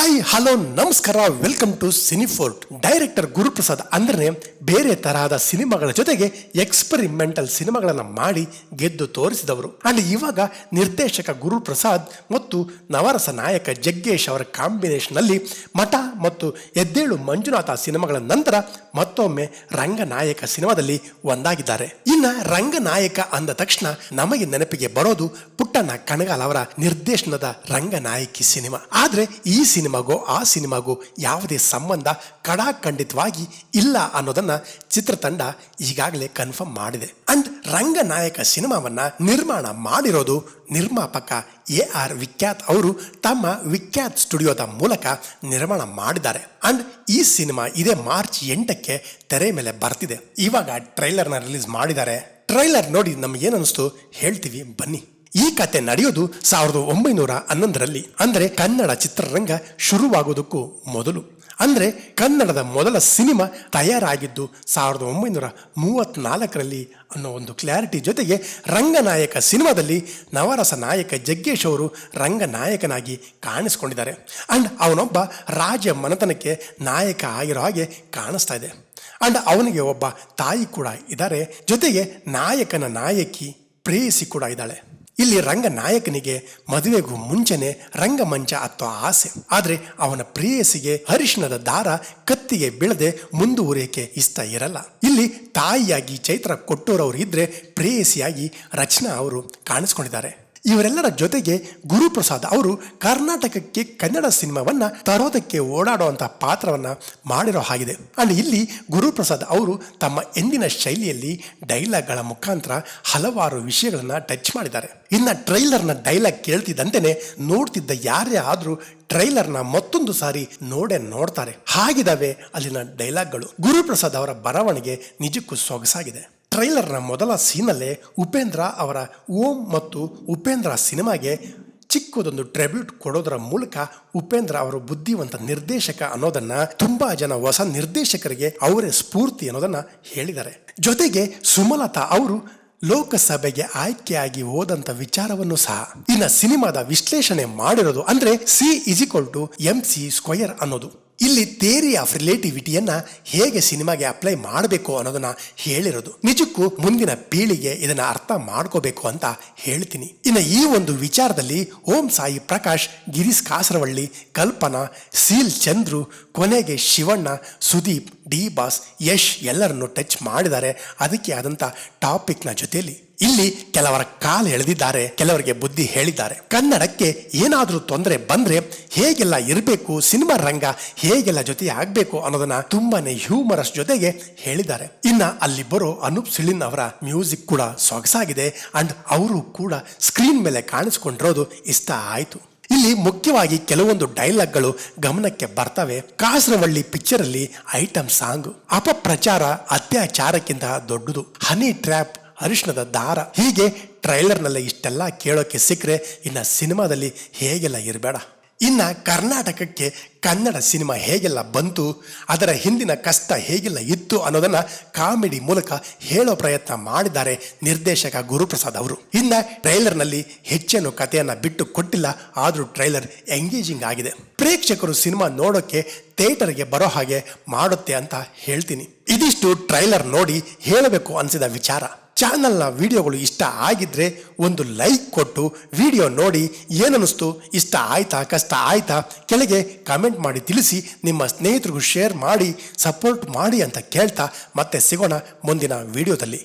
Hi hello ನಮಸ್ಕಾರ, welcome to ಸಿನಿಫೋರ್ಟ್. Director Guruprasad ಅಂದ್ರೆ ಬೇರೆ ತರಹದ ಸಿನಿಮಾಗಳ ಜೊತೆಗೆ ಎಕ್ಸ್ಪೆರಿಮೆಂಟಲ್ ಸಿನಿಮಾಗಳನ್ನು ಮಾಡಿ ಗೆದ್ದು ತೋರಿಸಿದವರು. ಅಂಡ್ ಇವಾಗ ನಿರ್ದೇಶಕ ಗುರುಪ್ರಸಾದ್ ಮತ್ತು ನವರಸ ನಾಯಕ ಜಗ್ಗೇಶ್ ಅವರ ಕಾಂಬಿನೇಷನ್ ಅಲ್ಲಿ ಮಠ ಮತ್ತು ಎದ್ದೇಳು ಮಂಜುನಾಥ ಸಿನಿಮಾಗಳ ನಂತರ ಮತ್ತೊಮ್ಮೆ ರಂಗನಾಯಕ ಸಿನಿಮಾದಲ್ಲಿ ಒಂದಾಗಿದ್ದಾರೆ. ಇನ್ನ ರಂಗನಾಯಕ ಅಂದ ತಕ್ಷಣ ನಮಗೆ ನೆನಪಿಗೆ ಬರೋದು ಪುಟ್ಟಣ್ಣ ಕಣಗಾಲ್ ಅವರ ನಿರ್ದೇಶನದ ರಂಗನಾಯಕಿ ಸಿನಿಮಾ. ಆದ್ರೆ ಈ ಸಿನಿಮಾಗೂ ಆ ಸಿನಿಮಾಗೂ ಯಾವುದೇ ಸಂಬಂಧ ಖಡಾಖಂಡಿತವಾಗಿ ಇಲ್ಲ ಅನ್ನೋದನ್ನ ಚಿತ್ರತಂಡ ಈಗಾಗಲೇ ಕನ್ಫರ್ಮ್ ಮಾಡಿದೆ. ಅಂಡ್ ರಂಗನಾಯಕ ಸಿನಿಮಾವನ್ನ ನಿರ್ಮಾಣ ಮಾಡಿರೋದು ನಿರ್ಮಾಪಕ AR ವಿಖ್ಯಾತ್ ಅವರು ತಮ್ಮ ವಿಖ್ಯಾತ್ ಸ್ಟುಡಿಯೋದ ಮೂಲಕ ನಿರ್ಮಾಣ ಮಾಡಿದ್ದಾರೆ. ಅಂಡ್ ಈ ಸಿನಿಮಾ ಇದೇ ಮಾರ್ಚ್ 8ಕ್ಕೆ ತೆರೆ ಮೇಲೆ ಬರ್ತಿದೆ. ಇವಾಗ ಟ್ರೈಲರ್ನ ರಿಲೀಸ್ ಮಾಡಿದ್ದಾರೆ. ಟ್ರೈಲರ್ ನೋಡಿ ನಮ್ಗೆ ಏನನ್ನಿಸ್ತು ಹೇಳ್ತೀವಿ ಬನ್ನಿ. ಈ ಕತೆ ನಡೆಯೋದು 1911ರಲ್ಲಿ, ಅಂದ್ರೆ ಕನ್ನಡ ಚಿತ್ರರಂಗ ಶುರುವಾಗೋದಕ್ಕೂ ಮೊದಲು. ಅಂದ್ರೆ ಕನ್ನಡದ ಮೊದಲ ಸಿನಿಮಾ ತಯಾರಾಗಿದ್ದು 1934ರಲ್ಲಿ ಅನ್ನೋ ಒಂದು ಕ್ಲಾರಿಟಿ ಜೊತೆಗೆ ರಂಗನಾಯಕ ಸಿನಿಮಾದಲ್ಲಿ ನವರಸ ನಾಯಕ ಜಗ್ಗೇಶ್ ಅವರು ರಂಗನಾಯಕನಾಗಿ ಕಾಣಿಸ್ಕೊಂಡಿದ್ದಾರೆ. ಅಂಡ್ ಅವನೊಬ್ಬ ರಾಜ ಮನೆತನಕ್ಕೆ ನಾಯಕ ಆಗಿರೋ ಹಾಗೆ ಕಾಣಿಸ್ತಾ ಇದೆ. ಅಂಡ್ ಅವನಿಗೆ ಒಬ್ಬ ತಾಯಿ ಕೂಡ ಇದ್ದಾರೆ, ಜೊತೆಗೆ ನಾಯಕನ ನಾಯಕಿ ಪ್ರೇಯಸಿ ಕೂಡ ಇದ್ದಾಳೆ. ಇಲ್ಲಿ ರಂಗನಾಯಕನಿಗೆ ಮದುವೆಗೂ ಮುಂಚೆನೆ ರಂಗಮಂಚ ಹತ್ತೋ ಆಸೆ, ಆದ್ರೆ ಅವನ ಪ್ರೇಯಸಿಗೆ ಅರಿಶಿಣದ ದಾರ ಕತ್ತಿಗೆ ಬೀಳದೆ ಮುಂದುವರಿಯಕ್ಕೆ ಇಷ್ಟ ಇರಲ್ಲ. ಇಲ್ಲಿ ತಾಯಿಯಾಗಿ ಚೈತ್ರ ಕೊಟ್ಟೂರವರು ಇದ್ರೆ, ಪ್ರೇಯಸಿಯಾಗಿ ರಚನಾ ಅವರು ಕಾಣಿಸ್ಕೊಂಡಿದ್ದಾರೆ. ಇವರೆಲ್ಲರ ಜೊತೆಗೆ ಗುರುಪ್ರಸಾದ್ ಅವರು ಕರ್ನಾಟಕಕ್ಕೆ ಕನ್ನಡ ಸಿನಿಮಾವನ್ನ ತರೋದಕ್ಕೆ ಓಡಾಡುವಂತ ಪಾತ್ರವನ್ನ ಮಾಡಿರೋ ಹಾಗಿದೆ. ಅಂಡ್ ಇಲ್ಲಿ ಗುರುಪ್ರಸಾದ್ ಅವರು ತಮ್ಮ ಎಂದಿನ ಶೈಲಿಯಲ್ಲಿ ಡೈಲಾಗ್ಗಳ ಮುಖಾಂತರ ಹಲವಾರು ವಿಷಯಗಳನ್ನ ಟಚ್ ಮಾಡಿದ್ದಾರೆ. ಇನ್ನ ಟ್ರೈಲರ್ನ ಡೈಲಾಗ್ ಕೇಳ್ತಿದ್ದಂತೆನೆ ನೋಡ್ತಿದ್ದ ಯಾರೇ ಆದ್ರೂ ಟ್ರೈಲರ್ನ ಮತ್ತೊಂದು ಸಾರಿ ನೋಡ್ತಾರೆ. ಹಾಗಿದಾವೆ ಅಲ್ಲಿನ ಡೈಲಾಗ್ಗಳು. ಗುರುಪ್ರಸಾದ್ ಅವರ ಬರವಣಿಗೆ ನಿಜಕ್ಕೂ ಸೊಗಸಾಗಿದೆ. ಟ್ರೈಲರ್ನ ಮೊದಲ ಸೀನಲ್ಲೇ ಉಪೇಂದ್ರ ಅವರ ಓಂ ಮತ್ತು ಉಪೇಂದ್ರ ಸಿನಿಮಾಗೆ ಚಿಕ್ಕದೊಂದು ಟ್ರಿಬ್ಯೂಟ್ ಕೊಡೋದರ ಮೂಲಕ ಉಪೇಂದ್ರ ಅವರು ಬುದ್ಧಿವಂತ ನಿರ್ದೇಶಕ ಅನ್ನೋದನ್ನ ತುಂಬಾ ಜನ ಹೊಸ ನಿರ್ದೇಶಕರಿಗೆ ಅವರೇ ಸ್ಫೂರ್ತಿ ಅನ್ನೋದನ್ನ ಹೇಳಿದ್ದಾರೆ. ಜೊತೆಗೆ ಸುಮಲತಾ ಅವರು ಲೋಕಸಭೆಗೆ ಆಯ್ಕೆಯಾಗಿ ಹೋದಂತ ವಿಚಾರವನ್ನು ಸಹ ಇನ್ನ ಸಿನಿಮಾದ ವಿಶ್ಲೇಷಣೆ ಮಾಡಿರೋದು. ಅಂದ್ರೆ C=MC² ಅನ್ನೋದು. ಇಲ್ಲಿ ಥಿಯರಿ ಆಫ್ ರಿಲೇಟಿವಿಟಿಯನ್ನ ಹೇಗೆ ಸಿನಿಮಾಗೆ ಅಪ್ಲೈ ಮಾಡಬೇಕು ಅನ್ನೋದನ್ನ ಹೇಳಿರೋದು. ನಿಜಕ್ಕೂ ಮುಂದಿನ ಪೀಳಿಗೆ ಇದನ್ನ ಅರ್ಥ ಮಾಡ್ಕೋಬೇಕು ಅಂತ ಹೇಳ್ತೀನಿ. ಇನ್ನು ಈ ಒಂದು ವಿಚಾರದಲ್ಲಿ ಓಂ ಸಾಯಿ ಪ್ರಕಾಶ್, ಗಿರೀಶ್ ಕಾಸರವಳ್ಳಿ, ಕಲ್ಪನಾ, ಸೀಲ್ ಚಂದ್ರು, ಕೊನೆಗೆ ಶಿವಣ್ಣ, ಸುದೀಪ್, ಡಿ ಬಾಸ್, ಯಶ್ ಎಲ್ಲರನ್ನು ಟಚ್ ಮಾಡಿದ್ದಾರೆ. ಅದಕ್ಕೆ ಆದಂತ ಟಾಪಿಕ್ನ ಜೊತೆಯಲ್ಲಿ ಇಲ್ಲಿ ಕೆಲವರ ಕಾಲು ಎಳೆದಿದ್ದಾರೆ, ಕೆಲವರಿಗೆ ಬುದ್ಧಿ ಹೇಳಿದ್ದಾರೆ. ಕನ್ನಡಕ್ಕೆ ಏನಾದ್ರೂ ತೊಂದರೆ ಬಂದ್ರೆ ಹೇಗೆಲ್ಲ ಇರಬೇಕು, ಸಿನಿಮಾ ರಂಗ ಹೇಗೆಲ್ಲ ಜೊತೆ ಆಗ್ಬೇಕು ಅನ್ನೋದನ್ನ ತುಂಬಾನೇ ಹ್ಯೂಮರಸ್ ಜೊತೆಗೆ ಹೇಳಿದ್ದಾರೆ. ಇನ್ನ ಅಲ್ಲಿ ಬರೋ ಅನೂಪ್ ಸಿಳಿನ್ ಅವರ ಮ್ಯೂಸಿಕ್ ಕೂಡ ಸೊಗಸಾಗಿದೆ. ಅಂಡ್ ಅವರು ಕೂಡ ಸ್ಕ್ರೀನ್ ಮೇಲೆ ಕಾಣಿಸ್ಕೊಂಡಿರೋದು ಇಷ್ಟ ಆಯ್ತು. ಇಲ್ಲಿ ಮುಖ್ಯವಾಗಿ ಕೆಲವೊಂದು ಡೈಲಾಗ್ಗಳು ಗಮನಕ್ಕೆ ಬರ್ತವೆ. ಕಾಸರವಳ್ಳಿ ಪಿಕ್ಚರ್ ಅಲ್ಲಿ ಐಟಮ್ ಸಾಂಗ್ ಅಪಪ್ರಚಾರ ಅತ್ಯಾಚಾರಕ್ಕಿಂತ ದೊಡ್ಡದು, ಹನಿ ಟ್ರ್ಯಾಪ್, ಅರಿಶಿಣದ ದಾರ, ಹೀಗೆ ಟ್ರೈಲರ್ನಲ್ಲಿ ಇಷ್ಟೆಲ್ಲ ಕೇಳೋಕೆ ಸಿಕ್ಕರೆ ಇನ್ನು ಸಿನಿಮಾದಲ್ಲಿ ಹೇಗೆಲ್ಲ ಇರಬೇಡ. ಇನ್ನ ಕರ್ನಾಟಕಕ್ಕೆ ಕನ್ನಡ ಸಿನಿಮಾ ಹೇಗೆಲ್ಲ ಬಂತು, ಅದರ ಹಿಂದಿನ ಕಷ್ಟ ಹೇಗೆಲ್ಲ ಇತ್ತು ಅನ್ನೋದನ್ನ ಕಾಮಿಡಿ ಮೂಲಕ ಹೇಳೋ ಪ್ರಯತ್ನ ಮಾಡಿದ್ದಾರೆ ನಿರ್ದೇಶಕ ಗುರುಪ್ರಸಾದ್ ಅವರು. ಇನ್ನ ಟ್ರೈಲರ್ನಲ್ಲಿ ಹೆಚ್ಚೇನು ಕಥೆಯನ್ನ ಬಿಟ್ಟು ಕೊಟ್ಟಿಲ್ಲ, ಆದ್ರೂ ಟ್ರೈಲರ್ ಎಂಗೇಜಿಂಗ್ ಆಗಿದೆ. ಪ್ರೇಕ್ಷಕರು ಸಿನಿಮಾ ನೋಡೋಕೆ ಥಿಯೇಟರ್ಗೆ ಬರೋ ಹಾಗೆ ಮಾಡುತ್ತೆ ಅಂತ ಹೇಳ್ತೀನಿ. ಇದಿಷ್ಟು ಟ್ರೈಲರ್ ನೋಡಿ ಹೇಳಬೇಕು ಅನಿಸಿದ ವಿಚಾರ. ಚಾನಲ್ನ ವಿಡಿಯೋಗಳು ಇಷ್ಟ ಆಗಿದ್ರೆ ಒಂದು ಲೈಕ್ ಕೊಟ್ಟು ವಿಡಿಯೋ ನೋಡಿ ಏನನ್ನಿಸ್ತು, ಇಷ್ಟ ಆಯ್ತಾ, ಕಷ್ಟ ಆಯ್ತಾ ಕೆಳಗೆ ಕಮೆಂಟ್ ಮಾಡಿ ತಿಳಿಸಿ. ನಿಮ್ಮ ಸ್ನೇಹಿತರಿಗೂ ಶೇರ್ ಮಾಡಿ ಸಪೋರ್ಟ್ ಮಾಡಿ ಅಂತ ಕೇಳ್ತಾ ಮತ್ತೆ ಸಿಗೋಣ ಮುಂದಿನ ವಿಡಿಯೋದಲ್ಲಿ.